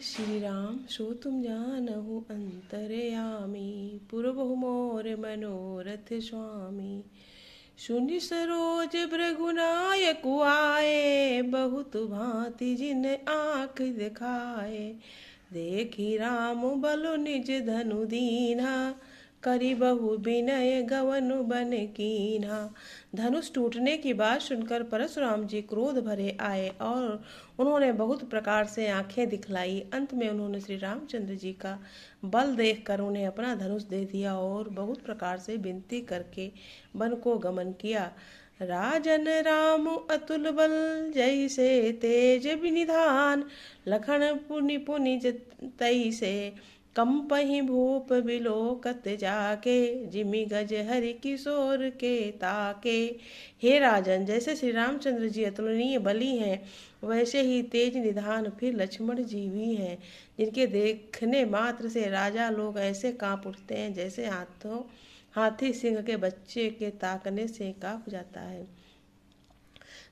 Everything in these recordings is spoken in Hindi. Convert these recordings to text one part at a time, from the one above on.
श्री राम सो तुम जानहु अंतरयामी, पुरबहु मोर मनोरथ स्वामी। सुनि सरोज भृगुनायक आए, बहुत भांति जिन आँख दिखाए। देखी राम बलु निज धनु दीन्हा, करी बहु विनय गवनु बन कीन्हा। धनुष टूटने की बात सुनकर परशुराम जी क्रोध भरे आए और उन्होंने बहुत प्रकार से आंखें दिखलाई। अंत में उन्होंने श्री रामचंद्र जी का बल देखकर उन्हें अपना धनुष दे दिया और बहुत प्रकार से विनती करके वन को गमन किया। राजन राम अतुल बल जैसे तेज विनिधान, लखन पुनि पुनि तैसे कंपहि भूप बिलोकत जाके। जिमि गज हरि किशोर के ताके। हे राजन, जैसे श्री रामचंद्र जी अतुलनीय बली हैं, वैसे ही तेज निधान फिर लक्ष्मण जी भी हैं, जिनके देखने मात्र से राजा लोग ऐसे कांप उठते हैं जैसे हाथी सिंह के बच्चे के ताकने से कांप जाता है।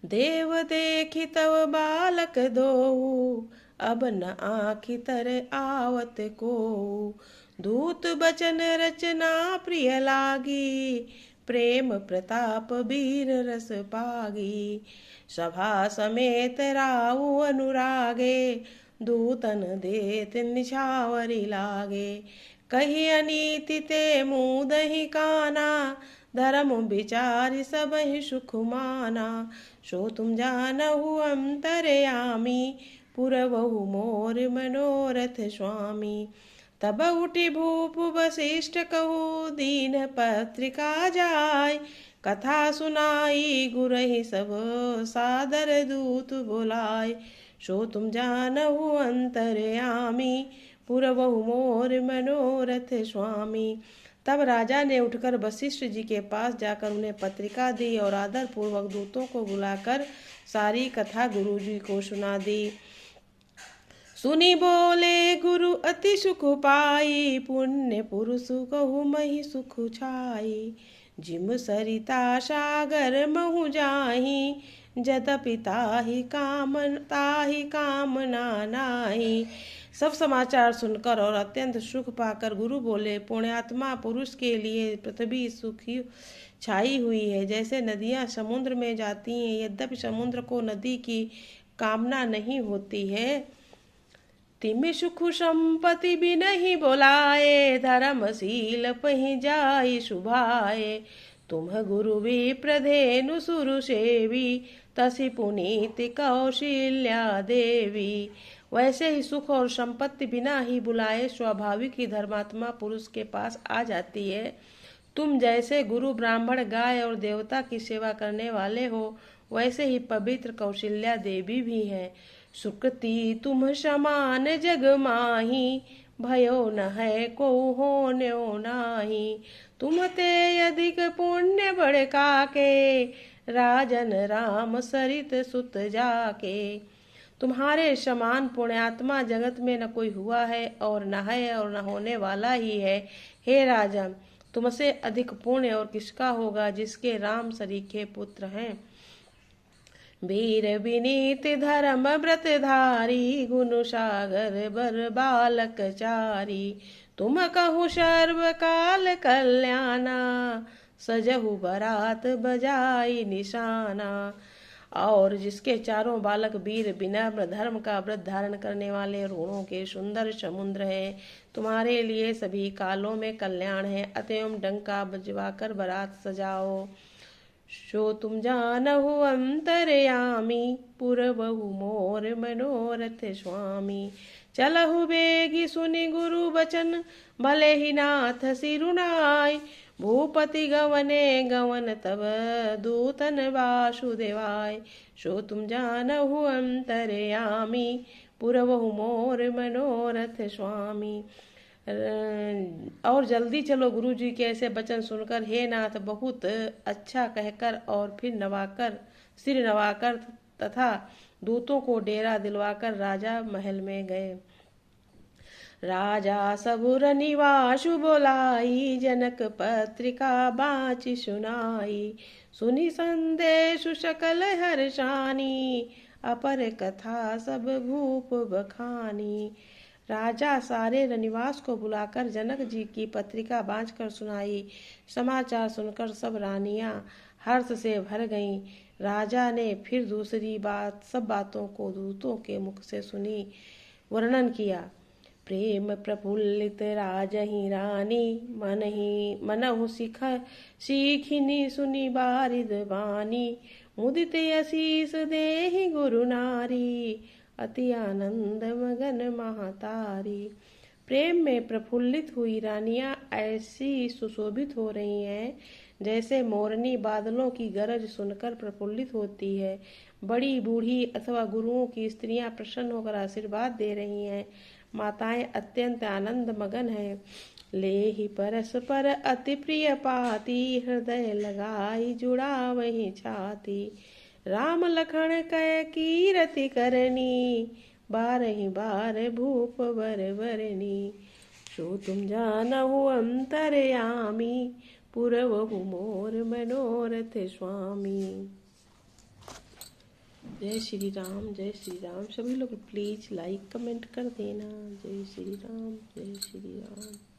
देव देखी तव बालक दो, अब न आँखि तर आवत को। दूत बचन रचना प्रिय लागी, प्रेम प्रताप वीर रस पागी। सभा समेत राउ अनुरागे, दूतन देत निछावरी लागे। कही अनीति ते मुँह दही काना, धर्म विचार सब ही सुख माना। सो तुम जानहु अंतरयामी, पुरबहु मोर मनोरथ स्वामी। तब उठी भूप वशिष्ठ कहु, दीन पत्रिका जाय। कथा सुनाई गुरहि सब, सादर दूत बुलाय। सो तुम जानहु अंतरयामी, पुरबहु मोर मनोरथ स्वामी। तब राजा ने उठकर वशिष्ठ जी के पास जाकर उन्हें पत्रिका दी और आदर पूर्वक दूतों को बुलाकर सारी कथा गुरु जी को सुना दी। सुनी बोले गुरु अति सुख पाई, पुण्य पुरुष कहु महि सुख छाई। जिम सरिता सागर महु जाहि, जदपि ताहि कामना नाही। सब समाचार सुनकर और अत्यंत सुख पाकर गुरु बोले, पुण्यात्मा पुरुष के लिए पृथ्वी सुखी छाई हुई है, जैसे नदियां समुद्र में जाती हैं, यद्यपि समुद्र को नदी की कामना नहीं होती है। तिमि सुख संपत्ति भी नहीं बोलाए, धर्मशील पहि जाई सुभाए। तुम गुरु भी प्रधेनु सुरु सेवी, तसी पुनीत कौशल्या देवी। वैसे ही सुख और संपत्ति बिना ही बुलाए स्वाभाविक ही धर्मात्मा पुरुष के पास आ जाती है। तुम जैसे गुरु ब्राह्मण गाय और देवता की सेवा करने वाले हो, वैसे ही पवित्र कौशल्या देवी भी है। सुकृति तुम समान जग माही, भयो न है को होन्यो नाही। तुम ते अधिक पुण्य बढ़ काके, राजन राम सरित सुत जाके। तुम्हारे समान पुण्यात्मा जगत में न कोई हुआ है और न है और न होने वाला ही है। हे राजन, तुमसे अधिक पुण्य और किसका होगा, जिसके राम सरीखे पुत्र हैं। वीर विनीत धर्म व्रत धारी, गुण सागर बर बालक चारी। तुम कहु सर्व काल कल्याणा, सजहु बरात बजाई निशाना। और जिसके चारों बालक वीर विनम्र धर्म का व्रत धारण करने वाले गुणों के सुंदर समुद्र हैं। तुम्हारे लिए सभी कालों में कल्याण है, अतएव डंका बजवाकर बारात सजाओ। सो तुम जानहु अंतरयामी, पुरबहु मोर मनोरथ स्वामी। चलहु बेगी सुनि गुरु बचन, भले ही नाथ सिरुनाय। भूपति गवने गवन तब, दूतन वासुदेवाय। सो तुम जानहु अंतरयामी, पुरबहु मोर मनोरथ स्वामी। और जल्दी चलो। गुरु जी के ऐसे वचन सुनकर हे नाथ बहुत अच्छा कहकर और फिर सिर नवाकर तथा दूतों को डेरा दिलवाकर राजा महल में गए। राजा सबुर निवासु बोलाई, जनक पत्रिका बाची सुनाई। सुनी संदेश सकल हर्षानी, अपर कथा सब भूप बखानी। राजा सारे रनिवास को बुलाकर जनक जी की पत्रिका बांचकर सुनाई। समाचार सुनकर सब रानियां हर्ष से भर गईं। राजा ने फिर दूसरी बात सब बातों को दूतों के मुख से सुनी, वर्णन किया। प्रेम प्रफुल्लित राजहि रानी, मनहु सीखिनी सुनी बारिद वाणी। मुदित आशीष देहि गुरु नारी, अति आनंद मगन महातारी। प्रेम में प्रफुल्लित हुई रानियां ऐसी सुशोभित हो रही हैं जैसे मोरनी बादलों की गरज सुनकर प्रफुल्लित होती है। बड़ी बूढ़ी अथवा गुरुओं की स्त्रियां प्रसन्न होकर आशीर्वाद दे रही हैं। माताएं अत्यंत आनंद मगन है। लेहि परस्पर अति प्रिय पाती, हृदय लगाई जुड़ा वही छाती। राम लखन कह कीरति करनी, बारहि बार भूप बर बरनी। सो तुम जानहु अंतरयामी, पुरवहु मोर मनोरथ स्वामी। जय श्री राम, जय श्री राम। सभी लोग प्लीज लाइक कमेंट कर देना। जय श्री राम, जय श्री राम।